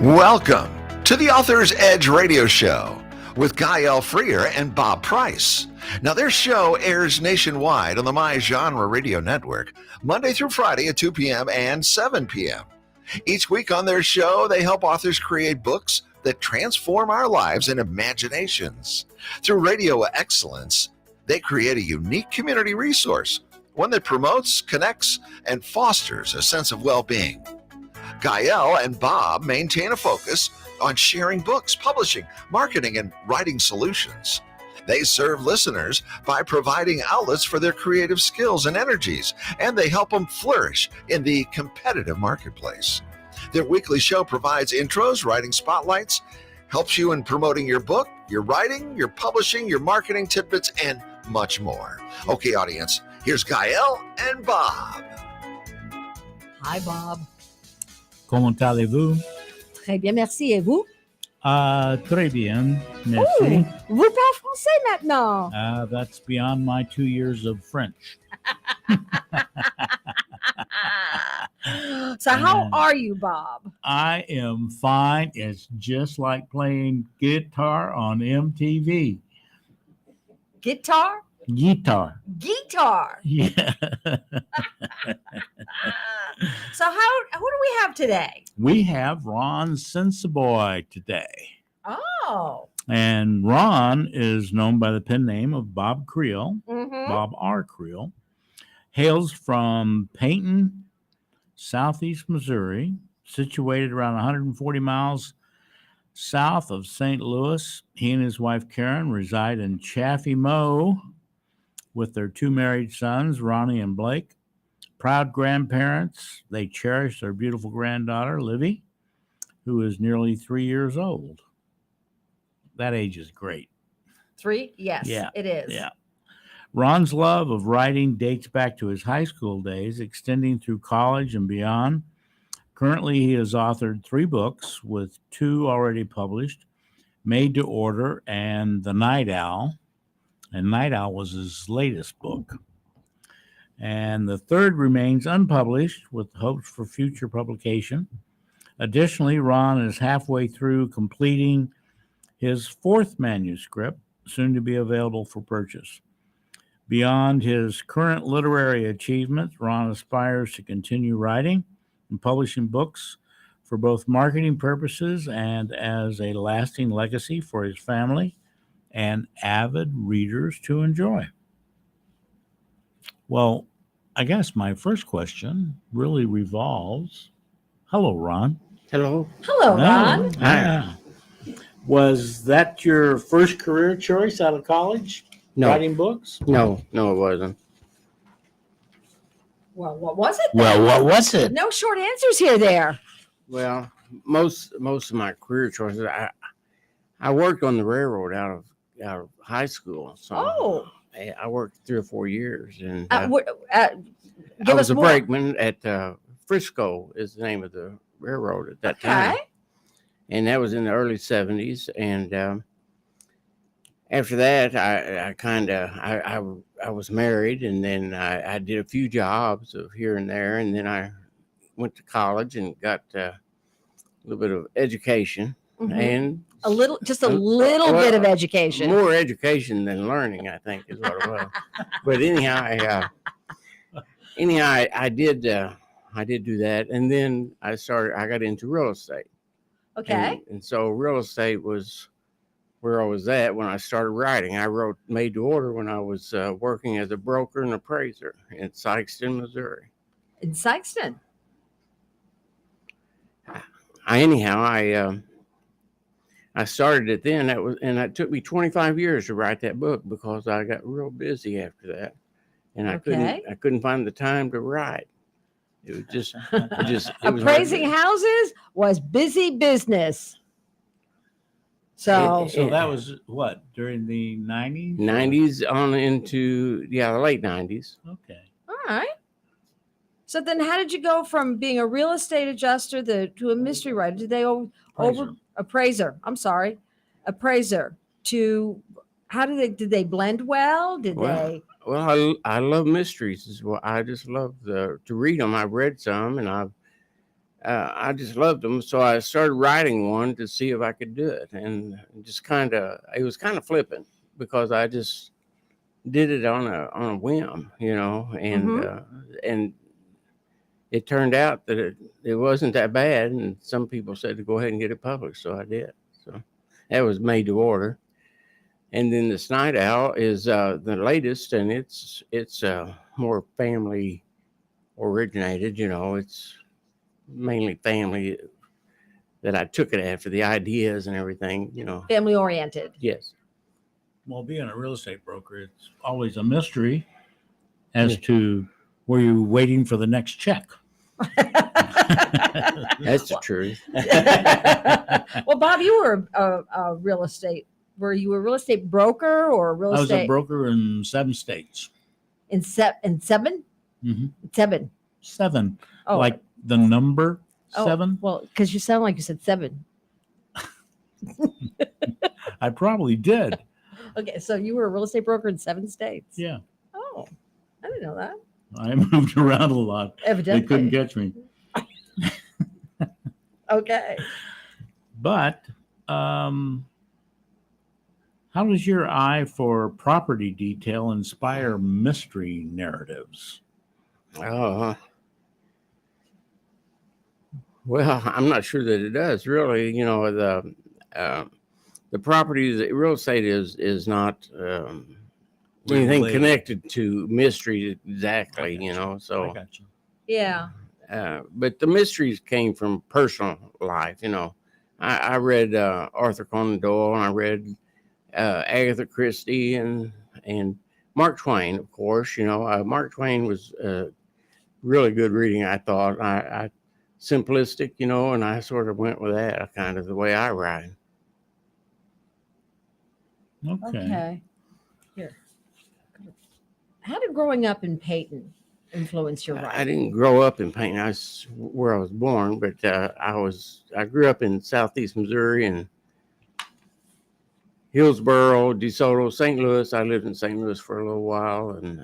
Welcome to the Author's Edge radio show with Guy L. Freer and Bob Price. Now, their show airs nationwide on the My Genre Radio Network, Monday through Friday at 2 p.m. and 7 p.m. Each week on their show, they help authors create books that transform our lives and imaginations. Through radio excellence, they create a unique community resource, one that promotes, connects, and fosters a sense of well-being. Gael and Bob maintain a focus on sharing books, publishing, marketing, and writing solutions. They serve listeners by providing outlets for their creative skills and energies, and they help them flourish in the competitive marketplace. Their weekly show provides intros, writing spotlights, helps you in promoting your book, your writing, your publishing, your marketing tidbits, and much more. Okay, audience, here's Gael and Bob. Hi, Bob. Comment allez-vous? Très bien, merci. Et vous? Très bien, merci. Oh, vous parlez français maintenant. That's beyond my 2 years of French. So how are you, Bob? I am fine. It's just like playing guitar on MTV. Guitar? Guitar. Guitar. Yeah. So who do we have today? We have Ron Sensaboy today. Oh. And Ron is known by the pen name of Bob Creel, Bob R. Creel. Hails from Peyton, southeast Missouri, situated around 140 miles south of St. Louis. He and his wife Karen reside in Chaffee Mo with their two married sons, Ronnie and Blake. Proud grandparents. They cherish their beautiful granddaughter, Livy, who is nearly 3 years old. That age is great. 3? Yes, Yeah. it is. Yeah. Ron's love of writing dates back to his high school days, extending through college and beyond. Currently, he has authored 3 books, with 2 already published, Made to Order and The Night Owl. And Night Owl was his latest book. And the 3rd remains unpublished with hopes for future publication. Additionally, Ron is halfway through completing his 4th manuscript, soon to be available for purchase. Beyond his current literary achievements, Ron aspires to continue writing and publishing books for both marketing purposes and as a lasting legacy for his family and avid readers to enjoy. Well, I guess my first question really revolves. Hello, Ron. Hello. Hello, Ron. Hi. Was that your first career choice out of college? No. Writing books? No, it wasn't. Well, what was it then? Well, what was it? No short answers here there. Well, most of my career choices, I worked on the railroad out of high school. So Oh. I worked 3 or 4 years, and I I us was a more. brakeman at Frisco is the name of the railroad at that time, Okay. and that was in the early 70s. And after that, I was married, and then I did a few jobs of here and there, and then I went to college and got a little bit of education and A little bit of education. more education than learning, I think, is what it was. But anyhow, I did do that, and then I got into real estate. Okay. And so real estate was where I was at when I started writing. I wrote Made to Order when I was working as a broker and appraiser in Sikeston, Missouri. In Sikeston. I started it then. And it took me 25 years to write that book because I got real busy after that, and I couldn't find the time to write. It was just it was Appraising houses was busy business. So So that was what, during the 90s? 90s on into the late 90s. Okay. all right. So then how did you go from being a real estate adjuster to a mystery writer? Did they appraiser to how did they blend well? Well, I love mysteries as well. I just love to read them. I've read some, and I just loved them. So I started writing one to see if I could do it, and it was kind of flippant because I just did it on a whim, and it turned out that it wasn't that bad, and some people said to go ahead and get it published, so I did. So that was made to order. And then this Night Owl is the latest, and it's more family originated. It's mainly family that I took it after, the ideas and everything. Family oriented. Yes. Well, being a real estate broker, it's always a mystery as to were you waiting for the next check? That's the truth. Well, Bob, you were a real estate. Were you a real estate broker or a I was a broker in 7 states. In seven? Mm-hmm. 7. 7. Oh, like the number 7? Well, because you sound like you said 7. I probably did. Okay, so you were a real estate broker in 7 states. Yeah. Oh, I didn't know that. I moved around a lot. Evidently. They couldn't catch me. Okay. But how does your eye for property detail inspire mystery narratives? Well, I'm not sure that it does really. The properties, real estate is not anything Related. connected to mystery exactly. So I got you. Yeah. but the mysteries came from personal life. I read Arthur Conan Doyle, and I read Agatha Christie and Mark Twain, of course. Mark Twain was really good reading, I thought. I simplistic, and I sort of went with that, kind of the way I write. Okay. Here. How did growing up in Peyton influence your writing? I didn't grow up in Payne. I was where I was born, but I grew up in Southeast Missouri and Hillsboro, DeSoto, St. Louis. I lived in St. Louis for a little while, and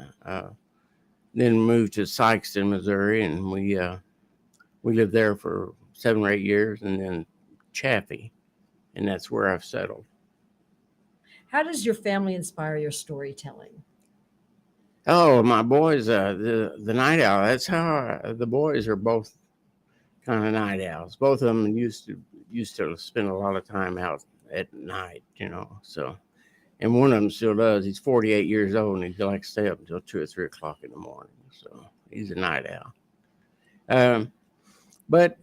then moved to Sikeston, Missouri, and we lived there for 7 or 8 years, and then Chaffee, and that's where I've settled. How does your family inspire your storytelling? Oh, my boys, the night owl. That's how the boys are both kind of night owls. Both of them used to spend a lot of time out at night, So, and one of them still does. He's 48 years old, and he likes to stay up until 2 or 3 o'clock in the morning. So he's a night owl. But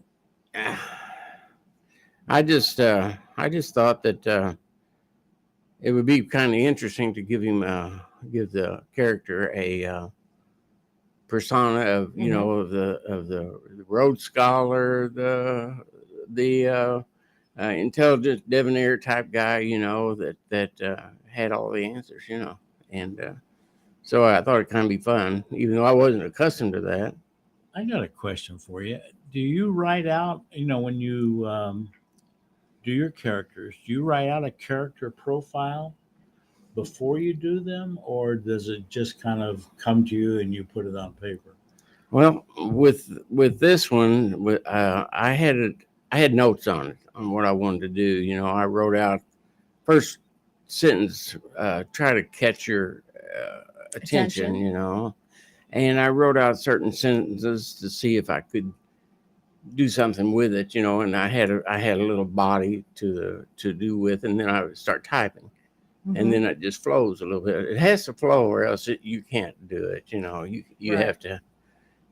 I just thought that it would be kind of interesting to give the character a persona of of the Rhodes Scholar, the intelligent debonair type guy, that had all the answers, and so I thought it'd kind of be fun, even though I wasn't accustomed to that. I got a question for you. Do you write out, when you do your characters, do you write out a character profile before you do them, or does it just kind of come to you and you put it on paper? Well, with this one, I had notes on it, on what I wanted to do. I wrote out first sentence, try to catch your attention, and I wrote out certain sentences to see if I could do something with it, and I had a little body to do with, and then I would start typing. Mm-hmm. And then it just flows a little bit. It has to flow, or else you can't do it. You Right. have to.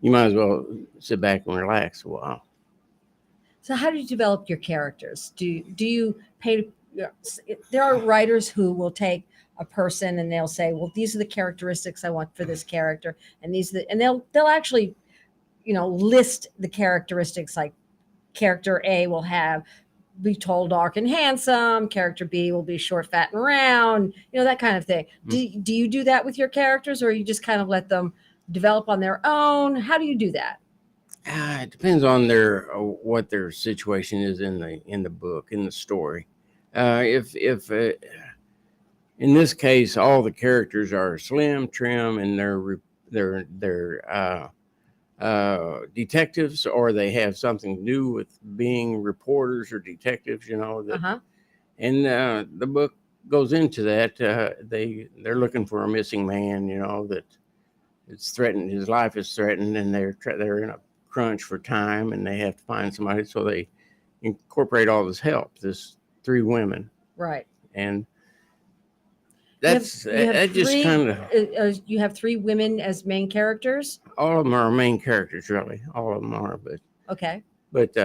You might as well sit back and relax a while. So how do you develop your characters? Do you pay? There are writers who will take a person and they'll say, well, these are the characteristics I want for this character, and they'll actually, list the characteristics, like character A will be tall, dark, and handsome. Character B will be short, fat, and round. That kind of thing. Mm-hmm. Do you do that with your characters, or you just kind of let them develop on their own? How do you do that? It depends on what their situation is in the book, in the story. If in this case all the characters are slim, trim, and they're detectives, or they have something to do with being reporters or detectives, that, and the book goes into that. They're looking for a missing man, that it's threatened, his life is threatened, and they're in a crunch for time, and they have to find somebody, so they incorporate all this help, this 3 women, right? And that's that just kind of you have 3 women as main characters. All of them are main characters, really. All of them are, but okay. But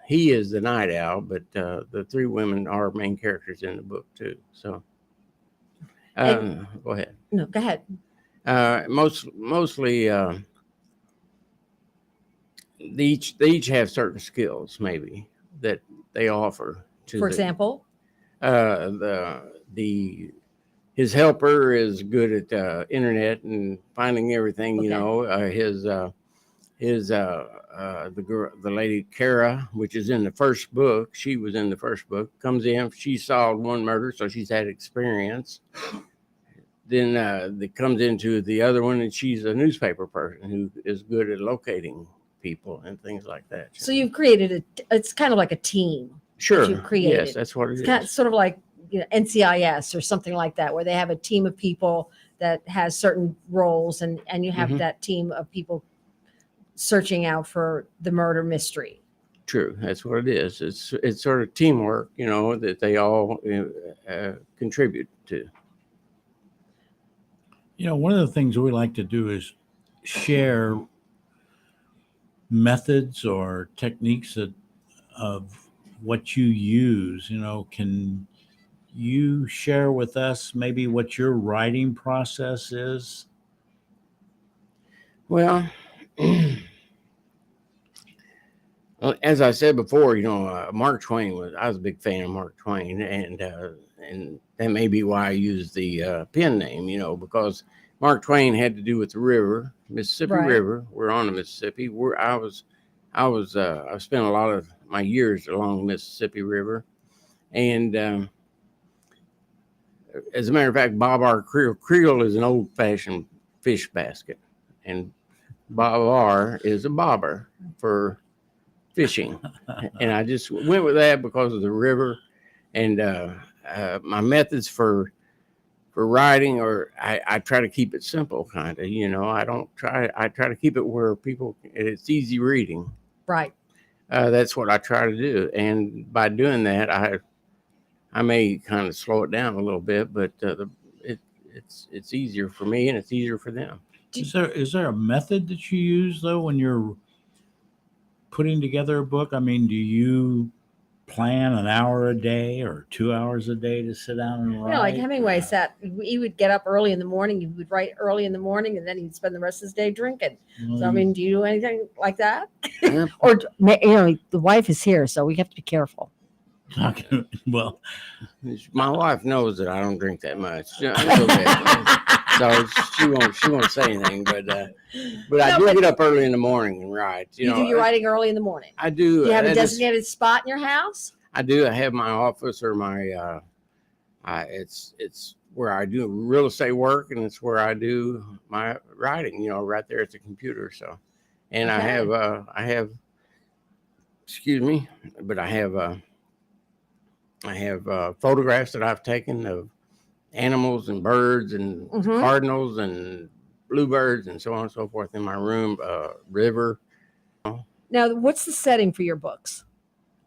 he is the night owl, but the 3 women are main characters in the book too. So go ahead. No, go ahead. Mostly they each have certain skills, maybe, that they offer to. For example, his helper is good at internet and finding everything. Okay. The lady Kara, which is in the first book, she was in the first book, comes in. She solved 1 murder, so she's had experience. Then it comes into the other one, and she's a newspaper person who is good at locating people and things like that. So you've created it's kind of like a team. Sure. You've created. Yes, that's what it is. Kind of, sort of like NCIS or something like that, where they have a team of people that has certain roles, and you have that team of people searching out for the murder mystery. True, that's what it is. It's sort of teamwork, that they all contribute to. One of the things we like to do is share methods or techniques of what you use. Can you share with us maybe what your writing process is? Well, as I said before, Mark Twain I was a big fan of Mark Twain, and that may be why I use the pen name, because Mark Twain had to do with the river, Mississippi River. We're on the Mississippi. I spent a lot of my years along the Mississippi River, and as a matter of fact, Bob R. Creel is an old-fashioned fish basket, and Bob R. is a bobber for fishing. And I just went with that because of the river, and my methods for writing, or I try to keep it simple, kind of. I try to keep it where it's easy reading. Right. That's what I try to do, and by doing that, I may kind of slow it down a little bit, but it's easier for me and it's easier for them. Is there a method that you use though when you're putting together a book? I mean, do you plan an hour a day or 2 hours a day to sit down and write? Like Hemingway said, he would get up early in the morning. He would write early in the morning, and then he'd spend the rest of his day drinking. So, I mean, do you do anything like that? Yeah. Or, the wife is here, so we have to be careful. Well, my wife knows that I don't drink that much. It's okay. So she won't say anything, but I do get up early in the morning and write. You do your writing early in the morning. I do. Do you have a designated spot in your house? I do. I have my office, or my it's where I do real estate work, and it's where I do my writing. Right there at the computer. So, and okay. I have. Excuse me, but I have photographs that I've taken of animals and birds and cardinals and bluebirds and so on and so forth in my room. River. Now, what's the setting for your books?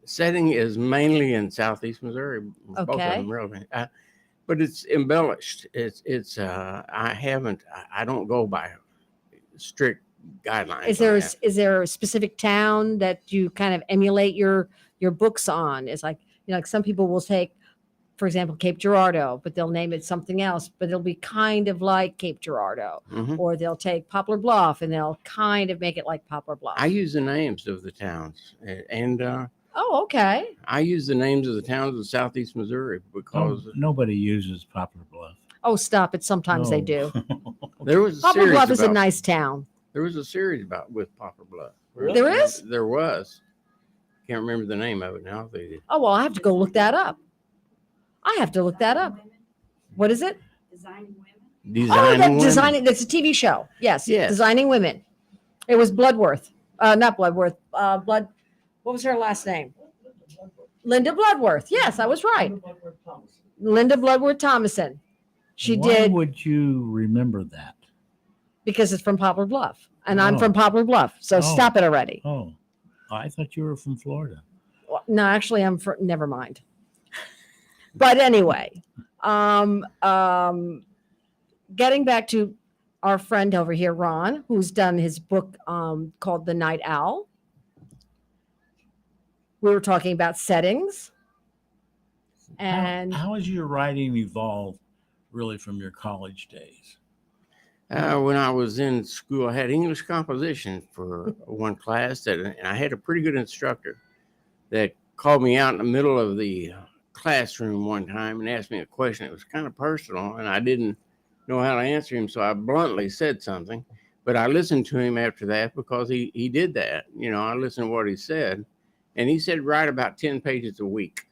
The setting is mainly in Southeast Missouri. Okay. Both of them really. But it's embellished. I don't go by strict guidelines. Is there a specific town that you kind of emulate your books on? It's like, like some people will take, for example, Cape Girardeau, but they'll name it something else, but it'll be kind of like Cape Girardeau. Or they'll take Poplar Bluff and they'll kind of make it like Poplar Bluff. I use the names of the towns, and oh, okay. I use the names of the towns of Southeast Missouri because nobody uses Poplar Bluff. Oh, stop it! Sometimes they do. There was a Poplar series Bluff is a nice town. There was a series with Poplar Bluff. Really? There is? There was. Can't remember the name of it now. Oh, well, I have to go look that up. What is it? Designing Women. Designing. That's a TV show. Yes. Designing Women. It was Bloodworth. Not Bloodworth. What was her last name? Linda Bloodworth. Yes, I was right. Linda Bloodworth Thomason. She Why did would you remember that? because it's from Poplar Bluff, and I'm Oh. from Poplar Bluff. So Oh. stop it already. Oh, I thought you were from Florida. Well, no, actually, I'm from. Never mind. But anyway, getting back to our friend over here, Ron, who's done his book called The Night Owl. We were talking about settings. And how has your writing evolved really from your college days? When I was in school, I had English composition for one class, and I had a pretty good instructor that called me out in the middle of the classroom one time and asked me a question. It was kind of personal, and I didn't know how to answer him, so I bluntly said something. But I listened to him after that because he did that. I listened to what he said, and he said write about 10 pages a week,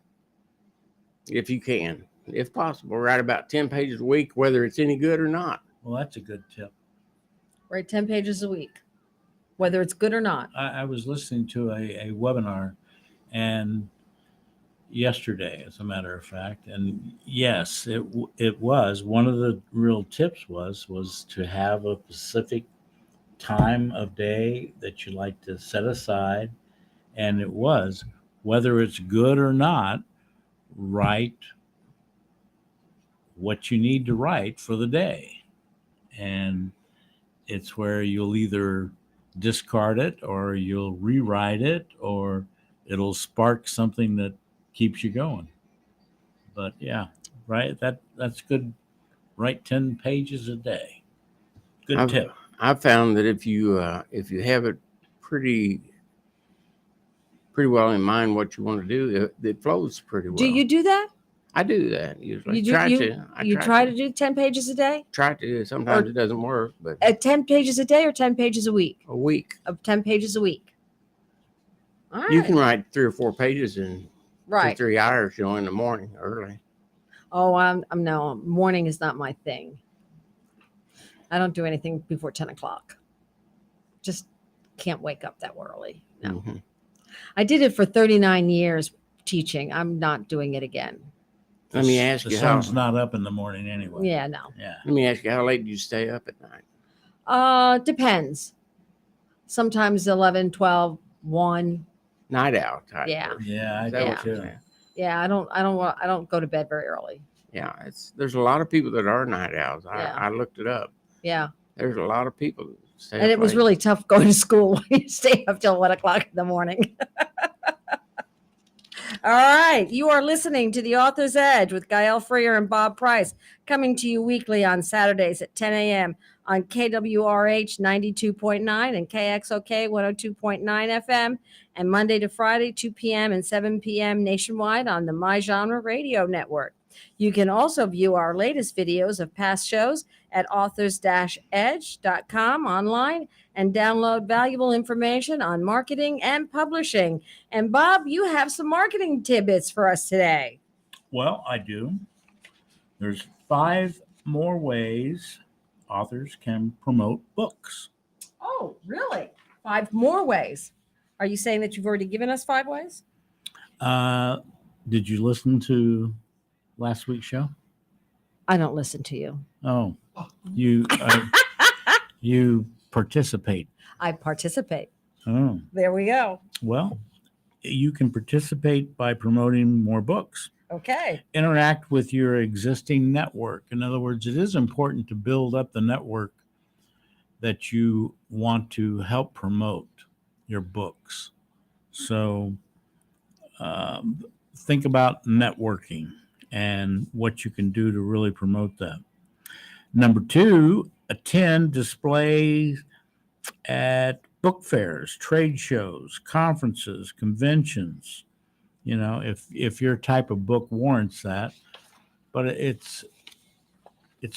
if you can. If possible, write about 10 pages a week, whether it's any good or not. Well, that's a good tip. write 10 pages a week, whether it's good or not. I was listening to a webinar and yesterday, as a matter of fact, and yes, it was one of the real tips was to have a specific time of day that you like to set aside, and it was whether it's good or not, write what you need to write for the day. And it's where you'll either discard it or you'll rewrite it or it'll spark something that keeps you going. But yeah, right. That's good. Write 10 pages a day. Good tip. I found that if you have it pretty well in mind what you want to do, it flows pretty well. Do you do that? I do that usually. You try to do 10 pages a day? Try to. Sometimes it doesn't work, but 10 pages a day or 10 pages a week? a week. Of 10 pages a week. All right. You can write 3 or 4 pages in right. 2 or 3 hours, in the morning early. Oh, I'm no, morning is not my thing. I don't do anything before 10 o'clock. Just can't wake up that early. No. Mm-hmm. I did it for 39 years teaching. I'm not doing it again. Let me ask the you sun's not up in the morning anyway. Yeah, no. Yeah. Let me ask you, how late do you stay up at night? Depends. Sometimes 11, 12, 1. Night owl type. Yeah. person. Yeah, I Is that do what you're too. saying? Yeah, I don't go to bed very early. Yeah, there's a lot of people that are night owls. Yeah. I looked it up. Yeah. There's a lot of people that stay And up it was late. really tough going to school when you stay up till 1 o'clock in the morning. All right. You are listening to The Author's Edge with Gael Freer and Bob Price, coming to you weekly on Saturdays at 10 a.m. on KWRH 92.9 and KXOK 102.9 FM, and Monday to Friday, 2 p.m. and 7 p.m. nationwide on the My Genre Radio Network. You can also view our latest videos of past shows at authors-edge.com online and download valuable information on marketing and publishing. And Bob, you have some marketing tidbits for us today. Well, I do. There's 5 more ways authors can promote books. Oh, really? 5 more ways. Are you saying that you've already given us 5 ways? Did you listen to last week's show? I don't listen to you. Oh, you participate. I participate. Oh, There we go. well, you can participate by promoting more books. Okay. Interact with your existing network. In other words, it is important to build up the network that you want to help promote your books. So think about networking and what you can do to really promote that. Number 2, attend displays at book fairs, trade shows, conferences, conventions. If your type of book warrants that. But it's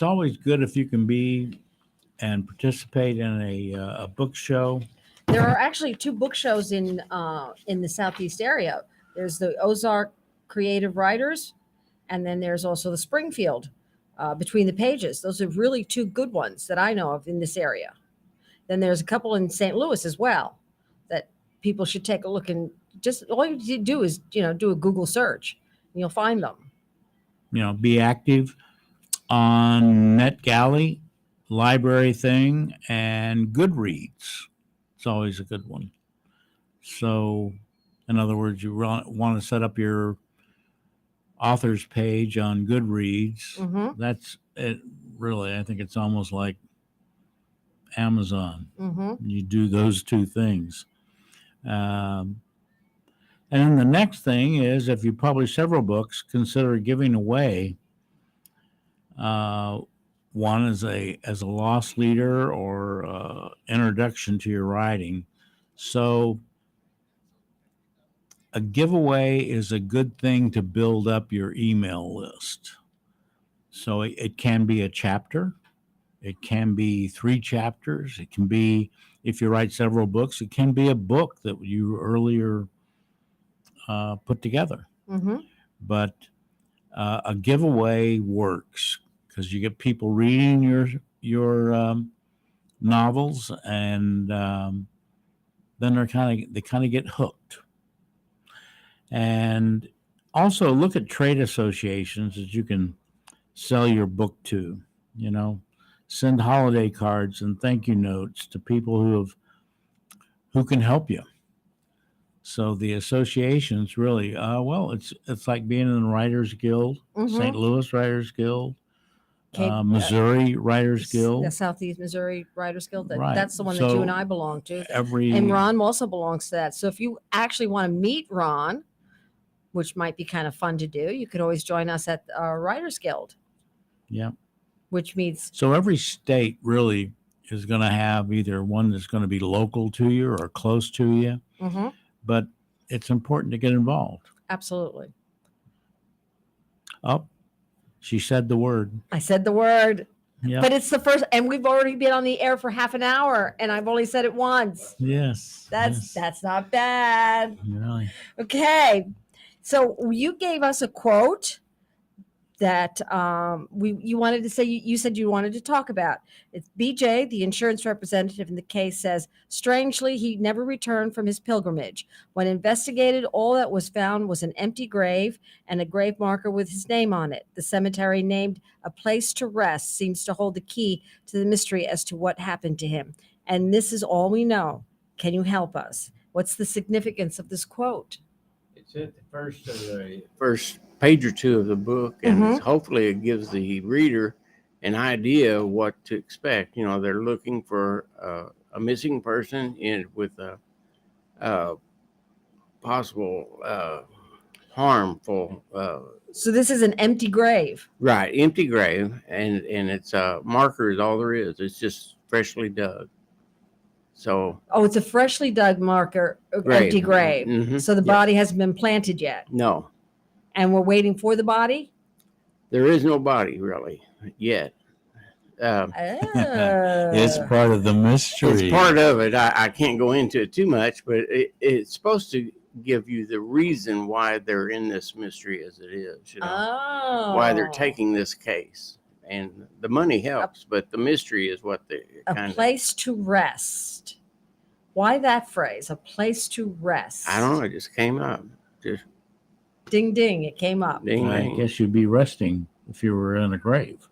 always good if you can be and participate in a book show. There are actually 2 book shows in the Southeast area. There's the Ozark Creative Writers, and then there's also the Springfield Between the Pages. Those are really 2 good ones that I know of in this area Then there's a couple in St. Louis as well that people should take a look, and just all you do is, do a Google search and you'll find them. Be active on NetGalley, Library Thing, and Goodreads. It's always a good one. So, in other words, you want to set up your author's page on Goodreads. Mm-hmm. That's it. Really, I think it's almost like Amazon. Mm-hmm. You do those two things. And then the next thing is, if you publish several books, consider giving away one as a loss leader or introduction to your writing. So a giveaway is a good thing to build up your email list. So it can be a chapter. It can be 3 chapters. It can be, if you write several books, it can be a book that you earlier put together. Mm-hmm. But a giveaway works because you get people reading your novels, and then they kind of get hooked. And also look at trade associations that you can sell your book to. Send holiday cards and thank you notes to people who can help you. So the associations really, it's like being in the Writers Guild, Mm-hmm. St. Louis Writers Guild, Missouri Writers Guild. The Southeast Missouri Writers Guild. Right. That's the one that So you and I belong to. And And Ron also belongs to that. So if you actually want to meet Ron, which might be kind of fun to do, you could always join us at our Writers Guild. Yeah. Which means. So every state really is going to have either one that's going to be local to you or close to you. Mm-hmm. But it's important to get involved. Absolutely. Oh, she said the word. I said the word. Yeah. But it's the first, and we've already been on the air for half an hour, and I've only said it once. Yes. That's not bad. Really. Okay. So you gave us a quote that you wanted to say, you said you wanted to talk about. It's BJ, the insurance representative in the case, says, strangely, he never returned from his pilgrimage. When investigated, all that was found was an empty grave and a grave marker with his name on it. The cemetery named A Place to Rest seems to hold the key to the mystery as to what happened to him. And this is all we know. Can you help us? What's the significance of this quote? It's at the first page or two of the book, and Mhm. hopefully it gives the reader an idea of what to expect. They're looking for a missing person with a possible harmful. So this is an empty grave. Right, empty grave, and it's marker is all there is. It's just freshly dug. So. Oh, it's a freshly dug marker, empty grave. Mm-hmm. So the body hasn't been planted yet. No. And we're waiting for the body? There is no body really yet. It's part of the mystery. It's part of it. I can't go into it too much, but it's supposed to give you the reason why they're in this mystery as it is, why they're taking this case. And the money helps, but the mystery is what they a place to rest. Why that phrase? A place to rest. I don't know. It just came up. Just ding, ding. It came up. Ding, I ding. guess you'd be resting if you were in a grave.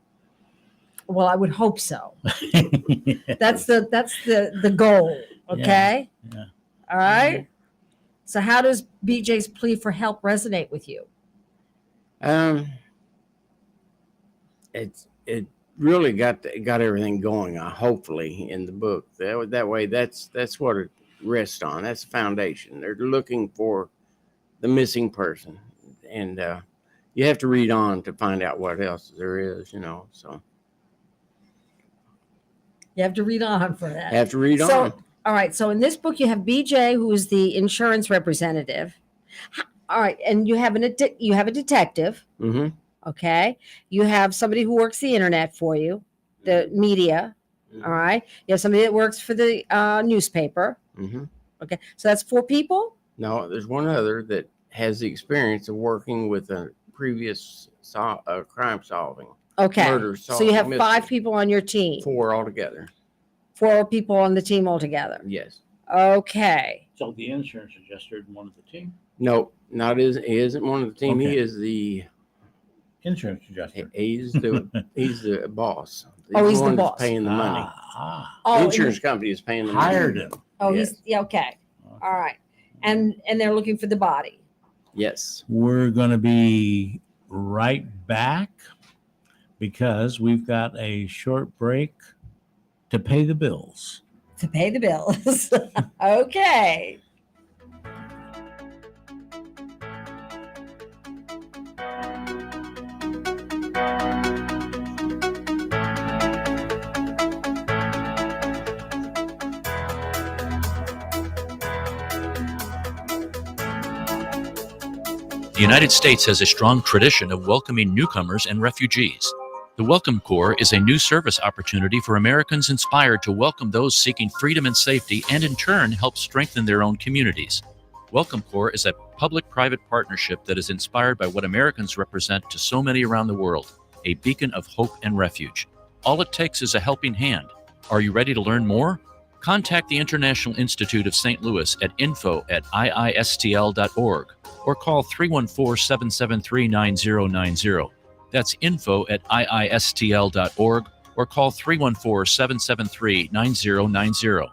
Well, I would hope so. That's the goal. Okay. Yeah. All right. So how does BJ's plea for help resonate with you? It really got everything going. Hopefully in the book that way. That's what it rests on. That's the foundation. They're looking for the missing person, and you have to read on to find out what else there is. So you have to read on for that. Have to read on. All right. So in this book, you have BJ, who is the insurance representative. All right, and you have a detective. Mm-hmm. Okay. You have somebody who works the internet for you, the media. Mm-hmm. All right. You have somebody that works for the newspaper. Mm-hmm. Okay. So that's 4 people? No, there's one other that has the experience of working with a previous crime solving. Okay. Murder So you have solving, 5 people on your team. 4 altogether. 4 people on the team altogether. Yes. Okay. So the insurance adjuster is one of the team. No, he isn't one of the team. Okay. He is the Insurance adjuster. he's the boss. He's the one that's boss. paying the money. Oh, The and insurance company is paying the hired money. him. he's okay. Okay. All right. And they're looking for the body. Yes. We're going to be right back because we've got a short break to pay the bills. To pay the bills. Okay. The United States has a strong tradition of welcoming newcomers and refugees. The Welcome Corps is a new service opportunity for Americans inspired to welcome those seeking freedom and safety and in turn help strengthen their own communities. Welcome Corps is a public-private partnership that is inspired by what Americans represent to so many around the world, a beacon of hope and refuge. All it takes is a helping hand. Are you ready to learn more? Contact the International Institute of St. Louis at info@iistl.org or call 314-773-9090. That's info@iistl.org or call 314-773-9090.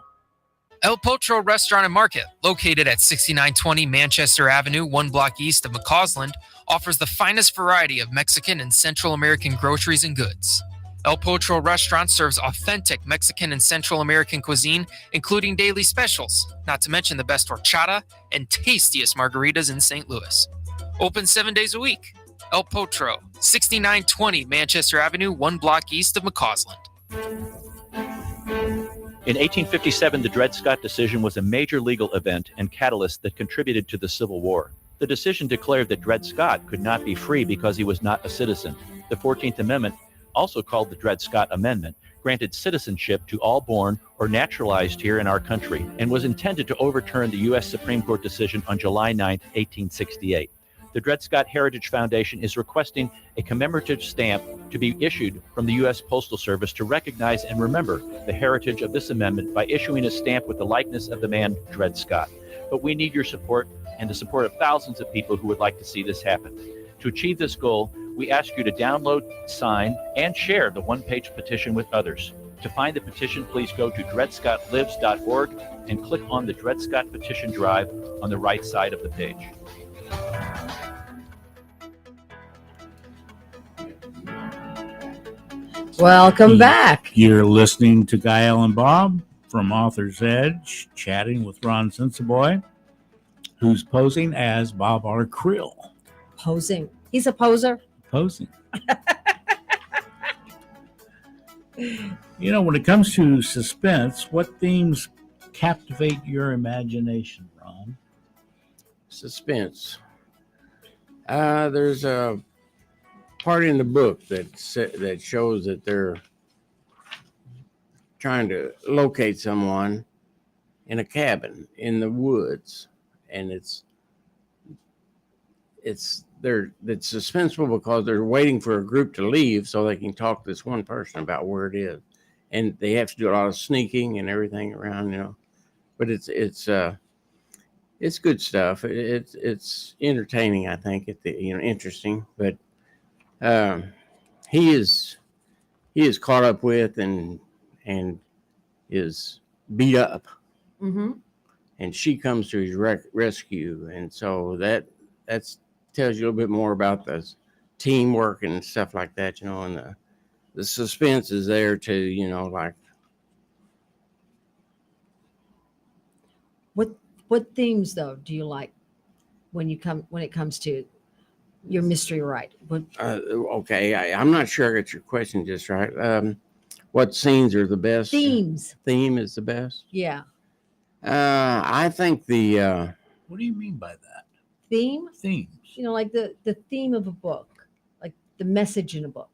El Potro Restaurant and Market, located at 6920 Manchester Avenue, 1 block east of McCausland, offers the finest variety of Mexican and Central American groceries and goods. El Potro Restaurant serves authentic Mexican and Central American cuisine, including daily specials, not to mention the best horchata and tastiest margaritas in St. Louis. Open 7 days a week. El Potro, 6920 Manchester Avenue, 1 block east of McCausland. In 1857, the Dred Scott decision was a major legal event and catalyst that contributed to the Civil War. The decision declared that Dred Scott could not be free because he was not a citizen. The 14th Amendment, also called the Dred Scott Amendment, granted citizenship to all born or naturalized here in our country and was intended to overturn the U.S. Supreme Court decision on July 9, 1868. The Dred Scott Heritage Foundation is requesting a commemorative stamp to be issued from the U.S. Postal Service to recognize and remember the heritage of this amendment by issuing a stamp with the likeness of the man Dred Scott. But we need your support and the support of thousands of people who would like to see this happen. To achieve this goal, we ask you to download, sign, and share the one-page petition with others. To find the petition, please go to dredscottlives.org and click on the Dred Scott Petition Drive on the right side of the page. Welcome back. You're listening to Gael and Bob from Author's Edge, chatting with Ron Sensaboy, who's posing as Bob R. Krill. Posing. He's a poser. Posing. You know, when it comes to suspense, what themes captivate your imagination, Ron? Suspense. There's a part in the book that shows that they're trying to locate someone in a cabin in the woods, and it's suspenseful because they're waiting for a group to leave so they can talk to this one person about where it is, and they have to do a lot of sneaking and everything around, you know. But it's good stuff. It's entertaining, I think. Interesting, but he is caught up with and is beat up, Mm-hmm. and she comes to his rescue, and so that's tells you a little bit more about the teamwork and stuff like that, you know, and the suspense is there too, you know, like. What themes though do you like when it comes to your mystery writing? Okay, I'm not sure I got your question just right. What scenes are the best? Themes. Theme is the best. Yeah. I think the. What do you mean by that? Theme? Themes. You know, like the theme of a book, like the message in a book.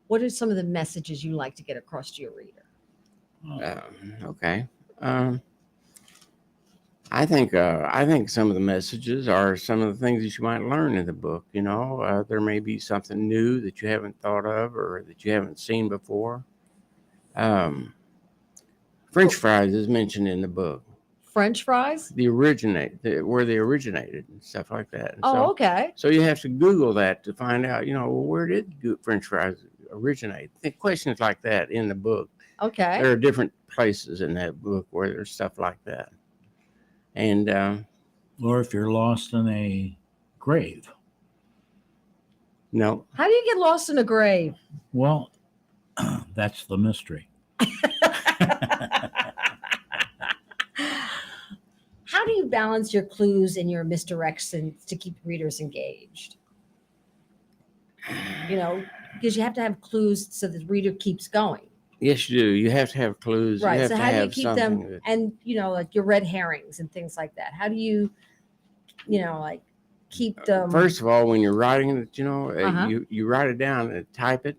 What are some of the messages you like to get across to your reader? Okay. I think some of the messages are some of the things that you might learn in the book. You know, there may be something new that you haven't thought of or that you haven't seen before. For French fries is mentioned in the book. French fries? Where they originated and stuff like that. And Oh, okay. So you have to Google that to find out, well, where did French fries originate? Think questions like that in the book. Okay. There are different places in that book where there's stuff like that. And Or if you're lost in a grave. no. How do you get lost in a grave? Well, that's the mystery. How do you balance your clues and your misdirections to keep readers engaged? Because you have to have clues so the reader keeps going. Yes, you do. You have to have clues. Right. You have So to how do you have keep them, something and like your red herrings and things like that? How do you, like keep them? First of all, when you're writing it, Uh-huh. you write it down and type it,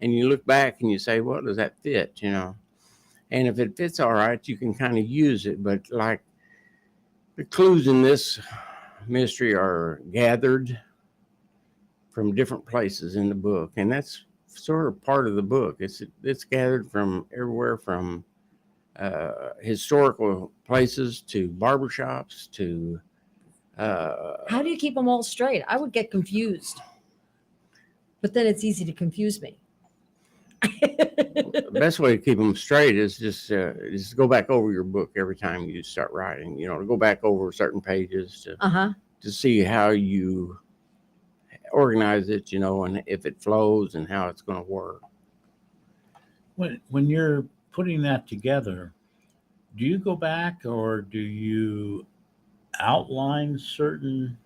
and you look back and you say, well, does that fit? And if it fits all right, you can kind of use it. But like the clues in this mystery are gathered from different places in the book, and that's sort of part of the book. It's gathered from everywhere, from historical places to barbershops to. How do you keep them all straight? I would get confused, but then it's easy to confuse me. The best way to keep them straight is just go back over your book every time you start writing. To go back over certain pages to see how you organize it, and if it flows and how it's going to work. When you're putting that together, do you go back or do you outline certain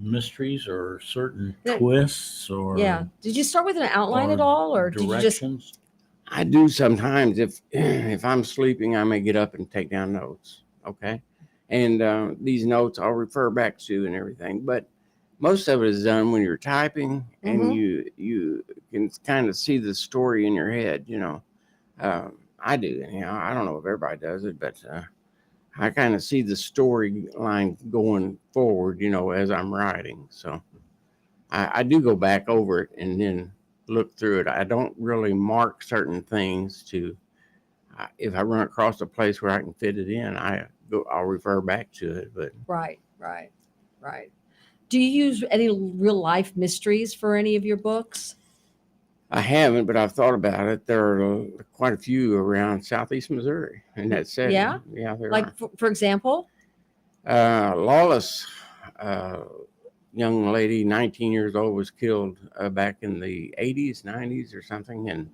mysteries or certain twists or Did you start with an outline at all, or did you just? I do sometimes. If I'm sleeping, I may get up and take down notes. Okay, and these notes I'll refer back to and everything, but most of it is done when you're typing, and you can kind of see the story in your head. I do. I don't know if everybody does it, but I kind of see the storyline going forward, as I'm writing. So I do go back over it and then look through it. I don't really mark certain things if I run across a place where I can fit it in, I'll refer back to it. But Right. Do you use any real life mysteries for any of your books? I haven't, but I've thought about it. There are quite a few around Southeast Missouri in that setting. Yeah? There Like, are. for example? Lawless young lady, 19 years old, was killed back in the 80s, 90s or something, and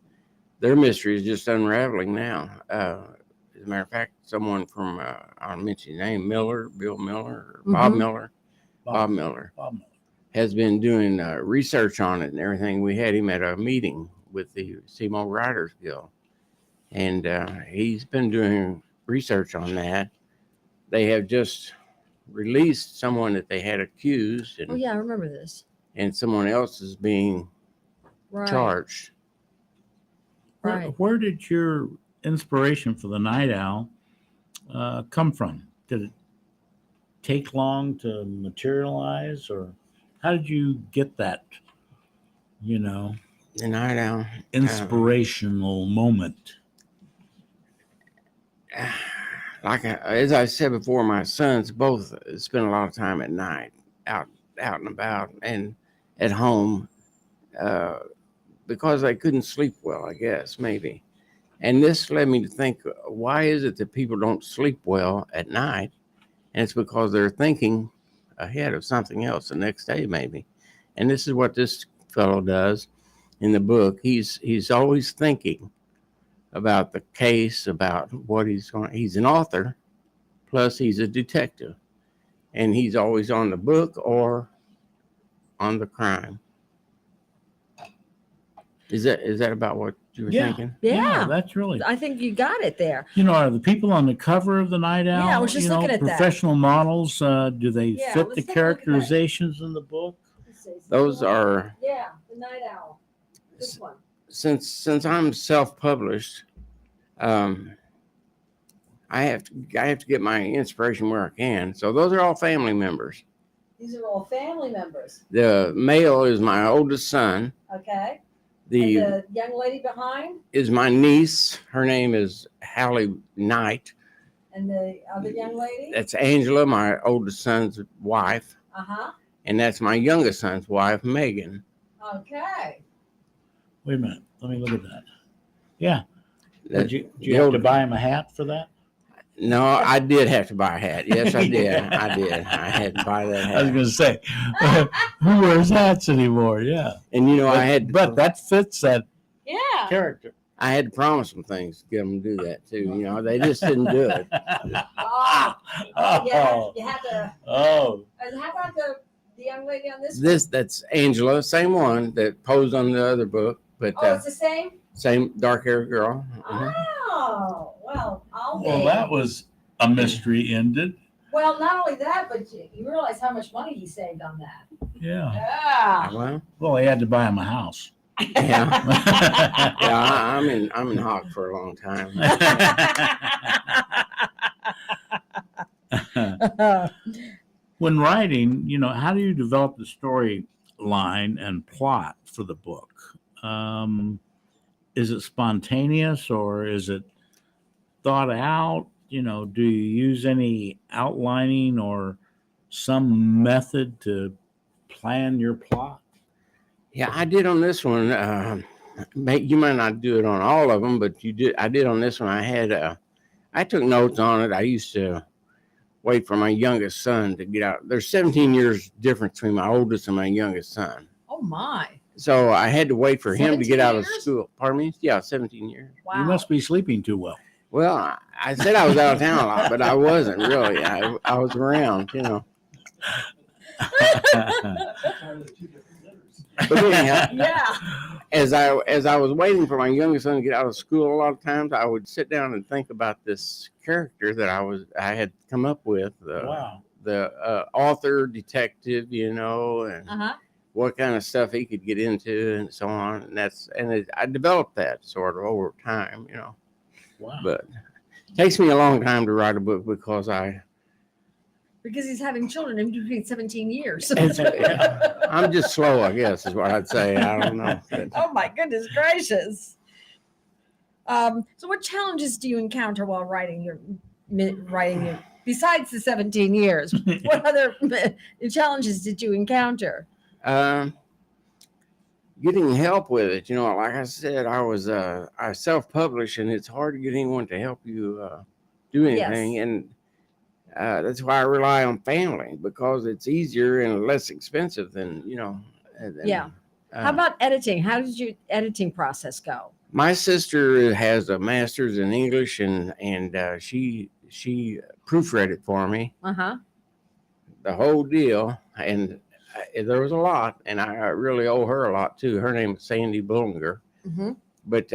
their mystery is just unraveling now. As a matter of fact, someone from, I'll mention his name, Bill Miller, or Bob Miller, Bob Miller, has been doing research on it and everything. We had him at a meeting with the Seymour Writers Guild, and he's been doing research on that. They have just released someone that they had accused, and I remember this. And someone else is being charged. Right. Where did your inspiration for the Night Owl come from? Did it take long to materialize, or how did you get that, The Night Owl inspirational moment? As I said before, my sons both spend a lot of time at night, out and about, and at home, because they couldn't sleep well, I guess, maybe. And this led me to think, why is it that people don't sleep well at night? And it's because they're thinking ahead of something else the next day, maybe. And this is what this fellow does in the book. He's always thinking about the case, about what he's an author, plus he's a detective, and he's always on the book or on the crime. Is that about what you were thinking? Yeah, that's really. I think you got it there. Are the people on the cover of the Night Owl? Yeah, I was just looking at that. Professional models. Do they fit the characterizations in the book? Those are. Yeah, the Night Owl. This one. Since I'm self-published, I have to get my inspiration where I can. So those are all family members. These are all family members. The male is my oldest son. Okay. The young lady behind? Is my niece. Her name is Hallie Knight. And the other young lady? That's Angela, my oldest son's wife. Uh-huh. And that's my youngest son's wife, Megan. Okay. Wait a minute. Let me look at that. Yeah. That- Did you have to buy him a hat for that? No, I did have to buy a hat. Yes, I did. I did. I had to buy that I was hat. going to say, who wears hats anymore? Yeah. And I had, but that fits that Yeah. character. I had to promise them things to get them to do that too. They just didn't do it. Oh. You have to. Oh. How about the young lady on this? That's Angela, same one that posed on the other book, but It's the same. same dark-haired girl. Mhm. Oh, well, Well, that was a mystery ended. Well, not only that, but you realize how much money he saved on that. Yeah. Yeah. Well, He had to buy him a house. yeah, yeah. I'm in Hawk for a long time. When writing, how do you develop the storyline and plot for the book? Is it spontaneous or is it thought out? Do you use any outlining or some method to plan your plot? Yeah, I did on this one. You might not do it on all of them, but you did. I did on this one. I took notes on it. I used to wait for my youngest son to get out. There's 17 years difference between my oldest and my youngest son. Oh my. So I had to wait for him to get out of 17 years? school. Pardon me? Yeah, 17 years. Wow. You must be sleeping too well. Well, I said I was out of town a lot, but I wasn't really. I was around. But anyhow, Yeah. as I was waiting for my youngest son to get out of school, a lot of times I would sit down and think about this character that I had come up with. Wow. The author, detective, and Uh-huh. what kind of stuff he could get into, and so on. And I developed that sort of over time, Wow. But it takes me a long time to write a book because Because he's having children in between 17 years. I'm just slow, I guess, is what I'd say. I don't know. Oh my goodness gracious. So what challenges do you encounter while writing your besides the 17 years? What other challenges did you encounter? Getting help with it, like I said, I self-publish, and it's hard to get anyone to help you do anything. Yes. And that's why I rely on family, because it's easier and less expensive than. Yeah. How about editing? How did your editing process go? My sister has a master's in English, and she proofread it for me, Uh-huh. the whole deal, and there was a lot, and I really owe her a lot too. Her name is Sandy Bullinger, Mm-hmm. but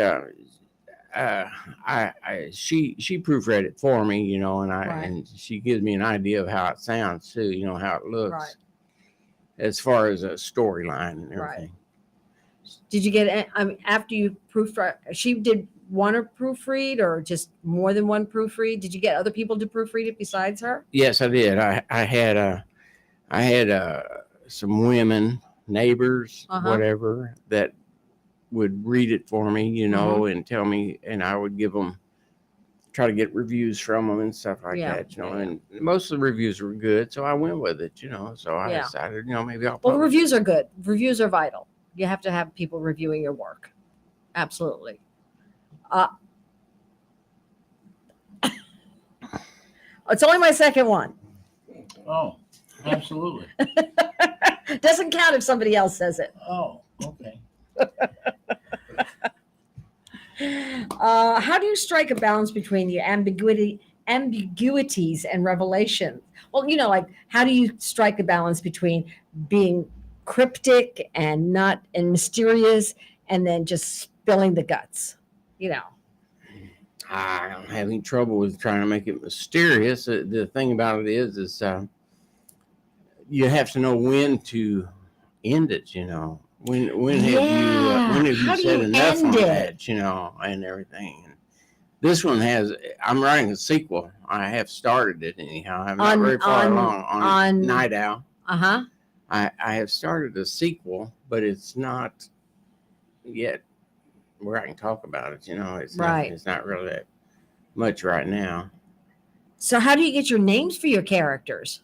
she proofread it for me, and Right. and she gives me an idea of how it sounds too, how it looks, Right. as far as a storyline and everything. Did you get after you proofread? She did one or proofread, or just more than one proofread? Did you get other people to proofread it besides her? Yes, I did. I had some women, neighbors, Uh-huh. whatever, that would read it for me, Mhm. and tell me, and I would try to get reviews from them and stuff like Yeah. that, and most of the reviews were good, so I went with it, so I Yeah. decided, maybe I'll Well, publish. reviews are good. Reviews are vital. You have to have people reviewing your work. Absolutely. It's only my second one. Oh, absolutely. Doesn't count if somebody else says it. Oh, okay. How do you strike a balance between the ambiguities and revelations? Well, like how do you strike a balance between being cryptic and mysterious, and then just spilling the guts? I don't have any trouble with trying to make it mysterious. The thing about it is you have to know when to end it, When have you How do said you enough end on it? that, and everything. And this one I'm writing a sequel. I have started it anyhow. I'm not very far along on Night Owl. Uh-huh. I have started a sequel, but it's not yet where I can talk about it. It's Right. it's not really that much right now. So how do you get your names for your characters?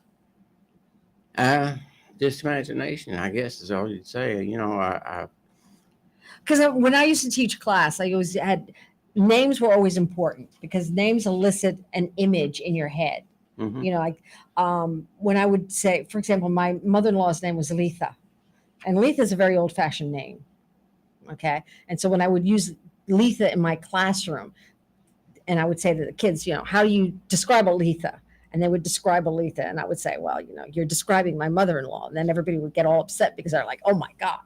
Just imagination, I guess, is all you'd say. Because when I used to teach class, I always had names were always important because names elicit an image in your head. Mhm. Like when I would say, for example, my mother-in-law's name was Letha, and Letha is a very old-fashioned name. Okay, and so when I would use Letha in my classroom, and I would say to the kids, how do you describe a Letha? And they would describe a Letha, and I would say, well, you're describing my mother-in-law, and then everybody would get all upset because they're like, oh my God,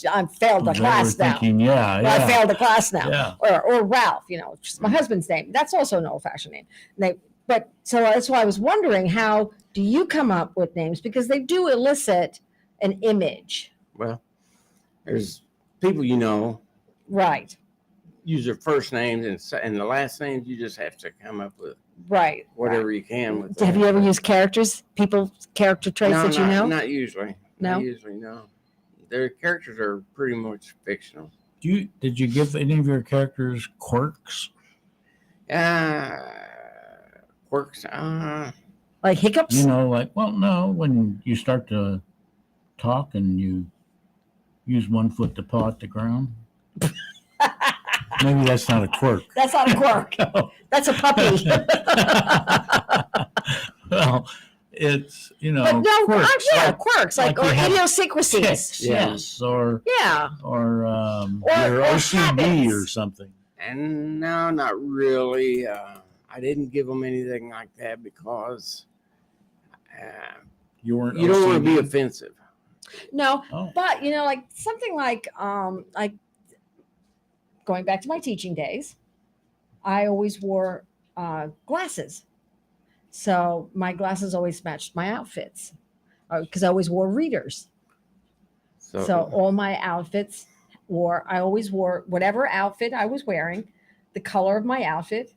I failed the They class were now. thinking, yeah, Well, yeah. I failed the class now. Yeah. Or Ralph, which is my husband's name. That's also an old-fashioned name. So that's why I was wondering, how do you come up with names? Because they do elicit an image. Well, there's people Right. use their first names and the last names. You just have to come up with Right. whatever you can with Have that. you ever used character traits No, that you know? not usually. No? Not usually, no. Their characters are pretty much fictional. Did you give any of your characters quirks? Quirks. Like hiccups? No, when you start to talk and you use one foot to paw at the ground. Maybe that's not a quirk. That's not a quirk. That's a puppy. Well, it's But no, quirks. quirks, or you have idiosyncrasies. tics, yes, or Yeah. your or OCD habits. or something. And no, not really. I didn't give them anything like that because You weren't. you don't want to be OCD? offensive. No, Oh. but like something like going back to my teaching days, I always wore glasses. So my glasses always matched my outfits because I always wore readers. So all my outfits I always wore whatever outfit I was wearing, the color of my outfit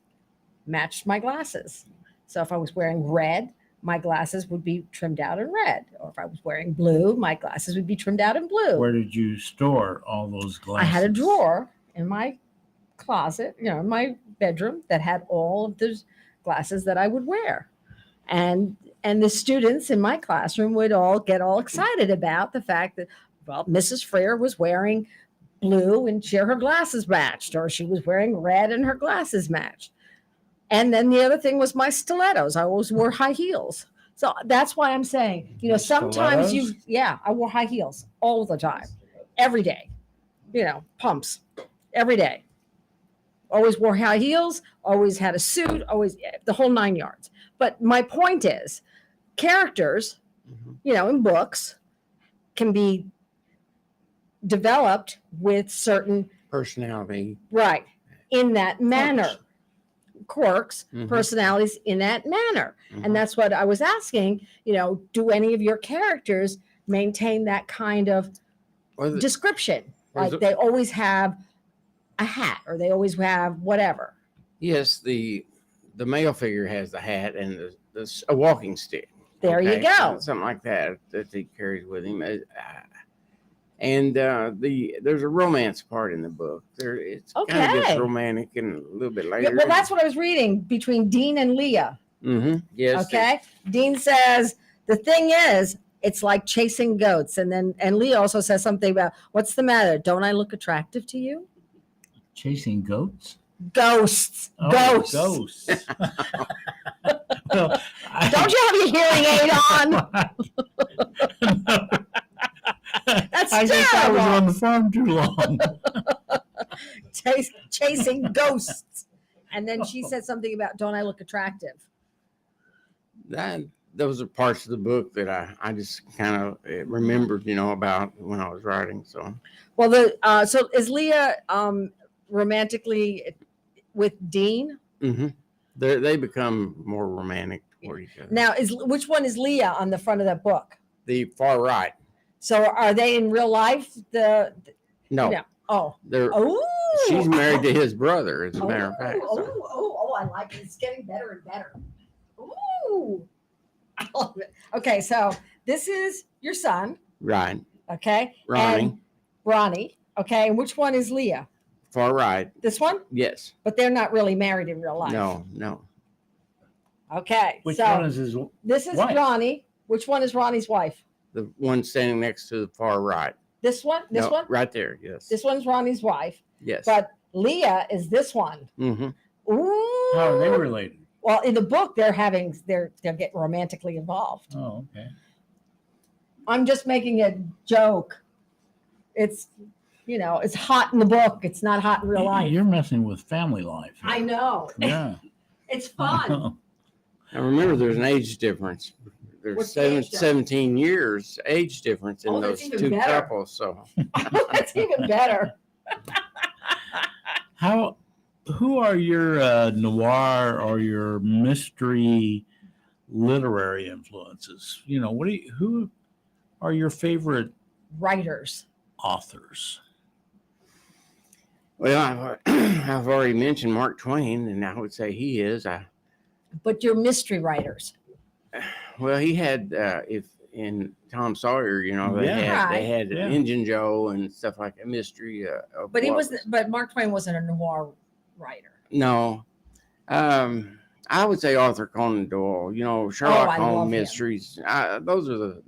matched my glasses. So if I was wearing red, my glasses would be trimmed out in red. Or if I was wearing blue, my glasses would be trimmed out in blue. Where did you store all those glasses? I had a drawer in my closet, in my bedroom that had all of those glasses that I would wear. And the students in my classroom would all get all excited about the fact that, well, Mrs. Freer was wearing blue and her glasses matched, or she was wearing red and her glasses matched. And then the other thing was my stilettos. I always wore high heels. So that's why I'm saying, sometimes I wore high heels all the time, every day, pumps every day. Always wore high heels, always had a suit, always the whole 9 yards. But my point is, characters, in books can be developed with certain personality. Right. In that manner. Quirks, Mhm. personalities in that manner. Mhm. And that's what I was asking, do any of your characters maintain that kind of description? Like they always have a hat or they always have whatever. Yes, the male figure has the hat and a walking stick. There you go. Something like that he carries with him. And there's a romance part in the book. It's kind of gets romantic and a little bit later. Yeah, well, that's what I was reading between Dean and Leah. Mm-hmm. Yes. Okay. Dean says the thing is, it's like chasing goats, and Leah also says something about, what's the matter? Don't I look attractive to you? Chasing goats? Ghosts. Oh, Ghosts. Ghosts. Well, Don't you have your hearing aid on? That's I guess I was terrible. on the farm too long. Chasing ghosts. And then she said something about, don't I look attractive? Those are parts of the book that I just kind of remembered, about when I was writing. So, well, so is Leah romantically with Dean? Mm-hmm. They become more romantic toward each other. Now, which one is Leah on the front of that book? The far right. So are they in real life? No. Oh. Oh. She's married to his brother, as a matter of fact. Oh, I like it. It's getting better and better. Ooh. I love it. Okay, so this is your son. Right. Okay. Ronnie. And Ronnie. Okay, and which one is Leah? Far right. This one? Yes. But they're not really married in real life. No. Okay. Which so one is his? this is wife? Ronnie. Which one is Ronnie's wife? The one standing next to the far right. This one? This No, one? right there. Yes. This one's Ronnie's wife. Yes. But Leah is this one. Mm-hmm. Ooh. How are they related? Well, in the book, they're getting romantically involved. Oh, okay. I'm just making a joke. It's, it's hot in the book. It's not hot in real life. You're messing with family life. I know. Yeah. It's fun. Now remember, there's an age difference. There's What's the age difference? 17 years age difference in Oh, those that's even two better. couples. So That's even better. Who are your noir or your mystery literary influences? Who are your favorite Writers. authors? well, I've already mentioned Mark Twain, and I would say he is. But you're mystery writers. Well, he had if in Tom Sawyer, they Yeah. had Yeah. Injun Joe and stuff like that, mystery. Of But what but Mark Twain wasn't a noir writer. No. I would say Arthur Conan Doyle, Sherlock I love Holmes him. mysteries. Those are the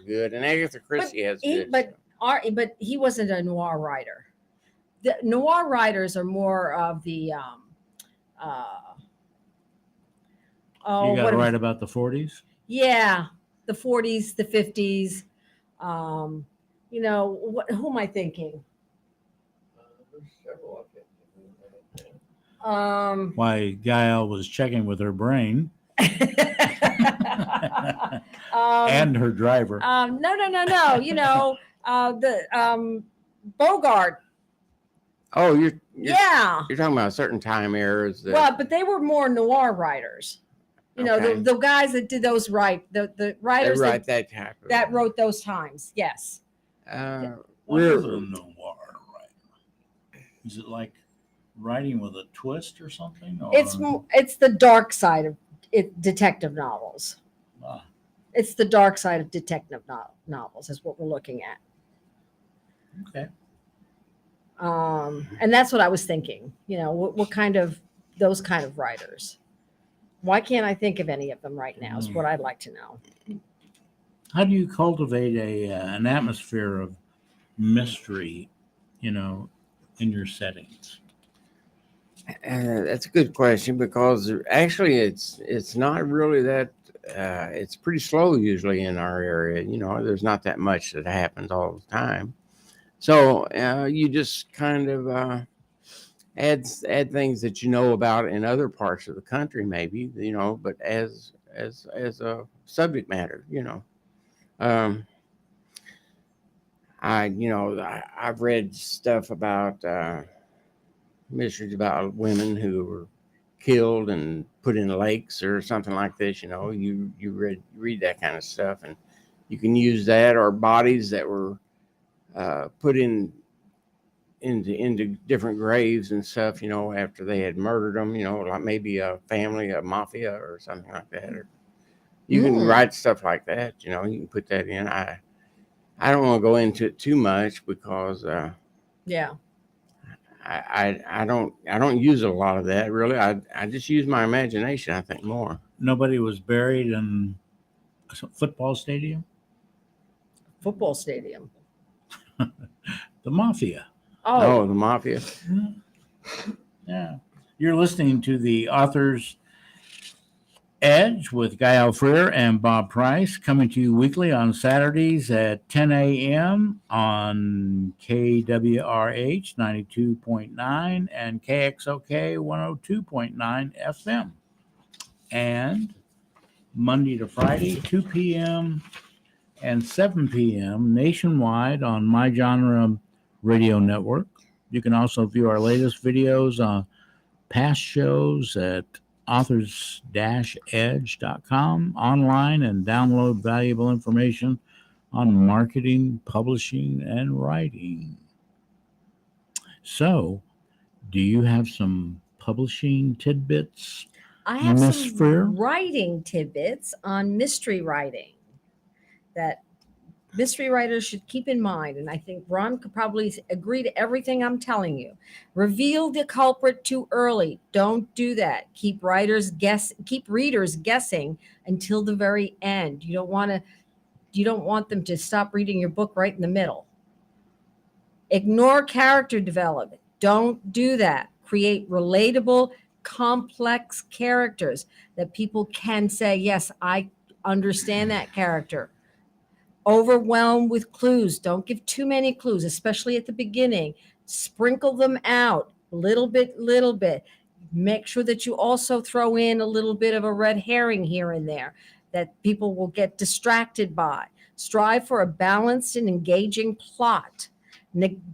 good. And Agatha Christie has good. But he wasn't a noir writer. The noir writers are more of the You got to write about the 40s? Yeah, the 40s, the 50s. Who am I thinking? Why Gail was checking with her brain and her driver. No. The Bogart. Oh, you're Yeah. You're talking about certain time eras. Well, but they were more noir writers. Okay. The guys that did those the they writers write that type of. that wrote those times. Yes. What is a noir writer? Is it like writing with a twist or something? Or? It's the dark side of detective novels. Ah, It's the dark side of detective novels is what we're looking at. okay. And that's what I was thinking. What kind of those kind of writers? Why can't I think of any of them right now? Is what I'd like to know. How do you cultivate an atmosphere of mystery, in your settings? That's a good question because actually it's not really that. It's pretty slow usually in our area. There's not that much that happens all the time. So you just kind of add things that you know about in other parts of the country, maybe but as a subject matter, I've read stuff about mysteries about women who were killed and put in lakes or something like this. You read that kind of stuff, and you can use that, or bodies that were put into different graves and stuff, after they had murdered them, like maybe a family, a mafia or something like that. Or you can write stuff like that, you can put that in. I don't want to go into it too much because Yeah. I don't use a lot of that really. I just use my imagination, I think, more. Nobody was buried in a football stadium? Football stadium. The mafia. Oh, the mafia. Yeah. You're listening to the Author's Edge with Gail Freer and Bob Price, coming to you weekly on Saturdays at 10 a.m. on KWRH 92.9 and KXOK 102.9 FM. And Monday to Friday, 2 p.m. and 7 p.m. nationwide on My Genre Radio Network. You can also view our latest videos on past shows at authors-edge.com online and download valuable information on marketing, publishing, and writing. So, do you have some publishing tidbits? I have Miss some Freer? writing tidbits on mystery writing that mystery writers should keep in mind, and I think Ron could probably agree to everything I'm telling you. Reveal the culprit too early. Don't do that. Keep readers guessing until the very end. You don't want them to stop reading your book right in the middle. Ignore character development. Don't do that. Create relatable, complex characters that people can say, yes, I understand that character. Overwhelm with clues. Don't give too many clues, especially at the beginning. Sprinkle them out little bit. Make sure that you also throw in a little bit of a red herring here and there that people will get distracted by. Strive for a balanced and engaging plot.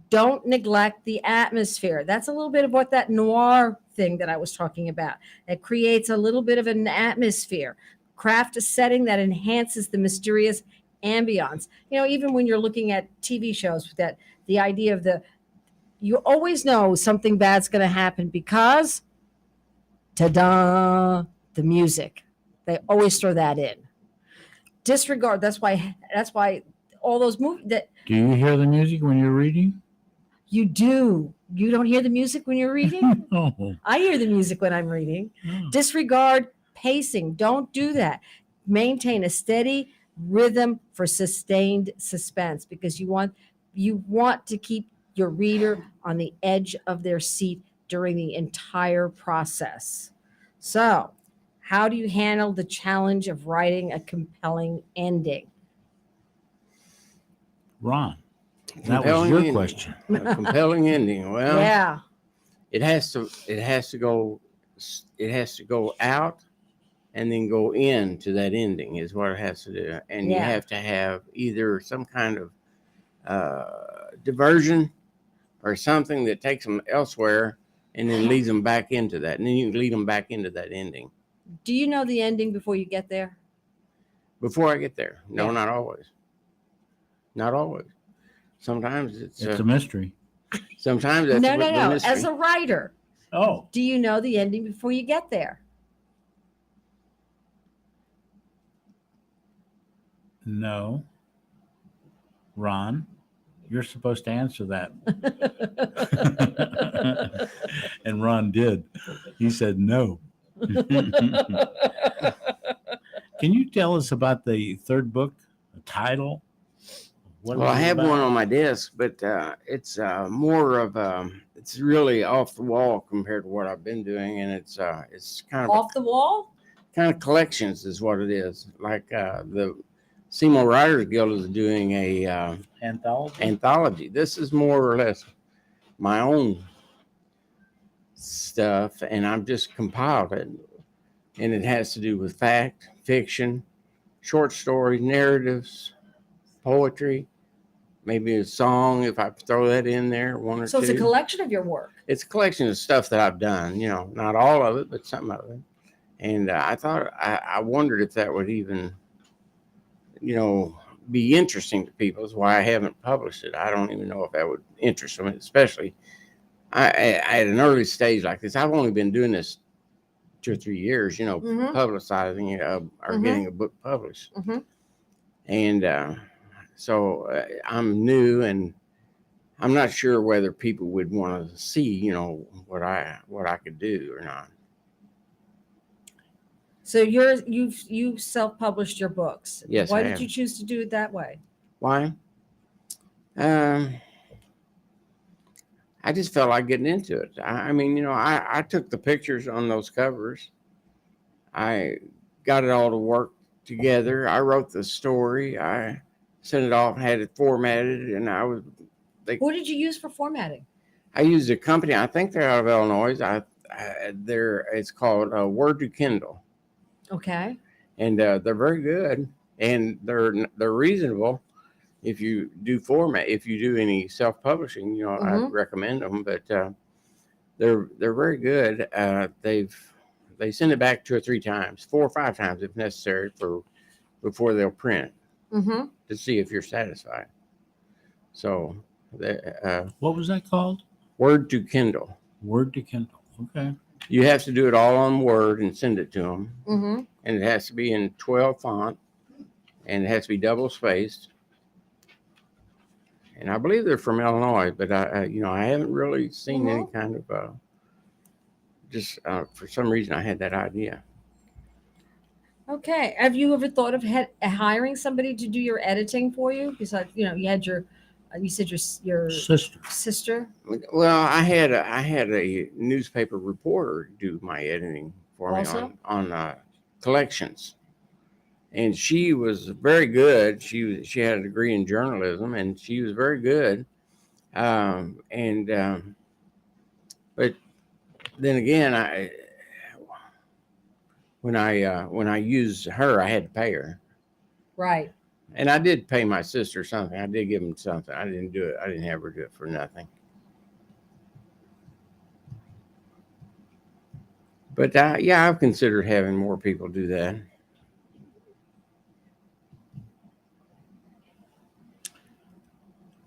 Don't neglect the atmosphere. That's a little bit of what that noir thing that I was talking about. That creates a little bit of an atmosphere. Craft a setting that enhances the mysterious ambiance. Even when you're looking at TV shows, that the idea of you always know something bad's going to happen because, ta-da, the music. They always throw that in. Disregard. That's why all those movies that Do you hear the music when you're reading? you do. You don't hear the music when you're reading? Oh. I hear the music when I'm reading. Oh. Disregard pacing. Don't do that. Maintain a steady rhythm for sustained suspense, because you want to keep your reader on the edge of their seat during the entire process. So, how do you handle the challenge of writing a compelling ending? Ron, that was Compelling your ending. question. A compelling ending. Well, Yeah. it has to go out and then go into that ending is what it has to do. And you Yeah. have to have either some kind of diversion or something that takes them elsewhere and then leads them back into that. And then you lead them back into that ending. Do you know the ending before you get there? Before I get there. No, Yeah. not always. Not always. Sometimes it's a mystery. sometimes that's No. the mystery. As a writer, Oh, do you know the ending before you get there? no. Ron, you're supposed to answer that. And Ron did. He said no. Can you tell us about the third book, the title? What Well, is I it have about? one on my desk, but it's more of it's really off the wall compared to what I've been doing, and it's kind of Off the wall? kind of collections is what it is. Like the Seymour Writers Guild is doing a anthology. This is more or less my own stuff, and I've just compiled it, and it has to do with fact, fiction, short stories, narratives, poetry. Maybe a song if I throw that in there, one or So two. it's a collection of your work. It's a collection of stuff that I've done, not all of it, but some of it. And I thought, I wondered if that would even, be interesting to people. Is why I haven't published it. I don't even know if that would interest them, especially at an early stage like this. I've only been doing this 2 or 3 years, Mhm. publicizing or Mhm. getting a book published. Mhm. And so I'm new, and I'm not sure whether people would want to see, what I could do or not. So you've self-published your books. Yes, Why I did have. you choose to do it that way? Why? I just felt like getting into it. I mean, I took the pictures on those covers. I got it all to work together. I wrote the story. I sent it off, had it formatted, and Who did you use for formatting? I used a company. I think they're out of Illinois. It's called Word to Kindle. Okay. And they're very good, and they're reasonable. If you do any self-publishing, Mhm. I'd recommend them. But they're very good. They send it back 2 or 3 times, 4 or 5 times if necessary, before they'll print it Mm-hmm. to see if you're satisfied. So, What was that called? Word to Kindle. Word to Kindle. Okay. You have to do it all on Word and send it to them. Mm-hmm. And it has to be in 12 font, and it has to be double spaced. and I believe they're from Illinois, but I haven't really seen any kind of just for some reason I had that idea. Okay. Have you ever thought of hiring somebody to do your editing for you? Besides, you had you said your sister. Well, I had a newspaper reporter do my editing for Also? me on collections, and she was very good. She had a degree in journalism, and she was very good. But then again, when I used her, I had to pay her. Right. And I did pay my sister something. I did give him something. I didn't do it. I didn't have her do it for nothing. But yeah, I've considered having more people do that.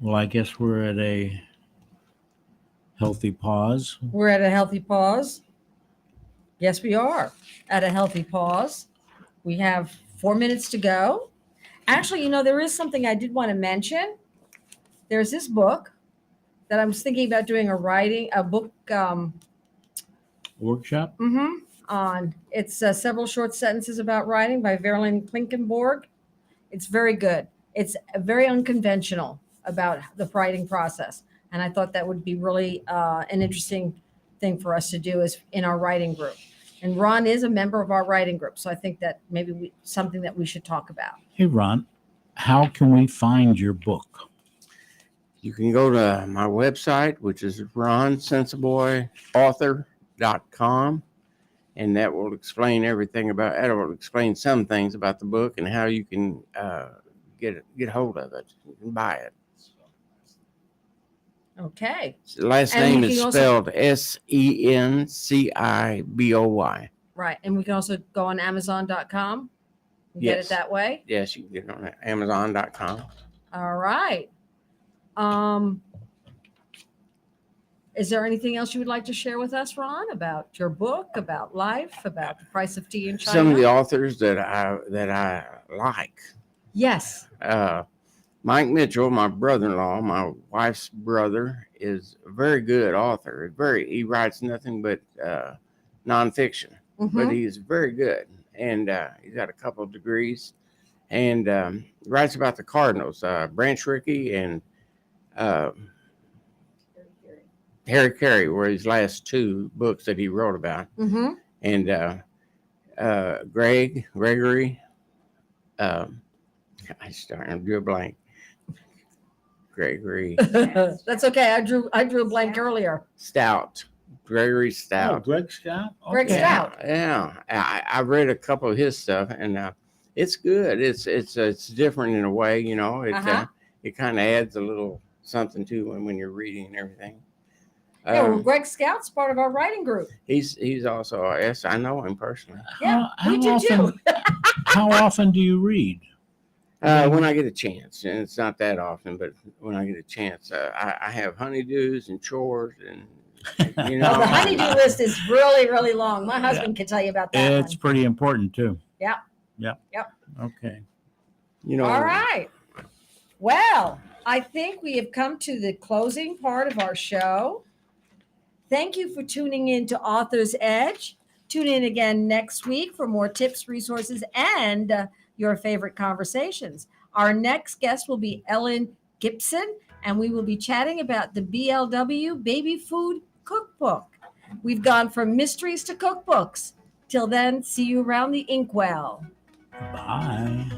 Well, I guess we're at a healthy pause. We're at a healthy pause. Yes, we are at a healthy pause. We have 4 minutes to go. Actually, there is something I did want to mention. There's this book that I was thinking about doing a book Workshop? on. It's several short sentences about writing by Verlyn Klinkenborg. It's very good. It's very unconventional about the writing process. And I thought that would be really an interesting thing for us to do is in our writing group. And Ron is a member of our writing group. So I think that maybe something that we should talk about. Hey, Ron, how can we find your book? You can go to my website, which is ronsensiboyauthor.com, and that will explain some things about the book and how you can get hold of it. You can buy it. Okay. The last name is spelled Senciboy. Right. And we can also go on Amazon.com and get it that way. Yes, you can get it on Amazon.com. All right. Is there anything else you would like to share with us, Ron, about your book, about life, about the price of tea in China? Some of the authors that I like. Yes. Mike Mitchell, my brother-in-law, my wife's brother, is a very good author. He writes nothing but nonfiction, but he's very good, and he's got a couple of degrees, and writes about the Cardinals, Branch Rickey and Harry Carey were his last two books that he wrote about, and Gregory. I'm starting to do a blank. Gregory. That's okay. I drew a blank earlier. Stout. Gregory Stout. Oh, Greg Stout? Okay. Greg Stout. Yeah. I read a couple of his stuff, and it's good. It's different in a way, It kind of adds a little something to when you're reading and everything. Greg Scout's part of our writing group. He's also, yes, I know him personally. Yeah, we do too. How often do you read? Mm-hmm. When I get a chance, and it's not that often, but when I get a chance, I have honeydews and chores, and Well, the honeydew list is really, really long. My husband can tell you about that. It's pretty important too. Yep. Okay. All right. Well, I think we have come to the closing part of our show. Thank you for tuning in to Author's Edge. Tune in again next week for more tips, resources, and your favorite conversations. Our next guest will be Ellen Gibson, and we will be chatting about the BLW Baby Food Cookbook. We've gone from mysteries to cookbooks. Till then, see you around the inkwell. Bye.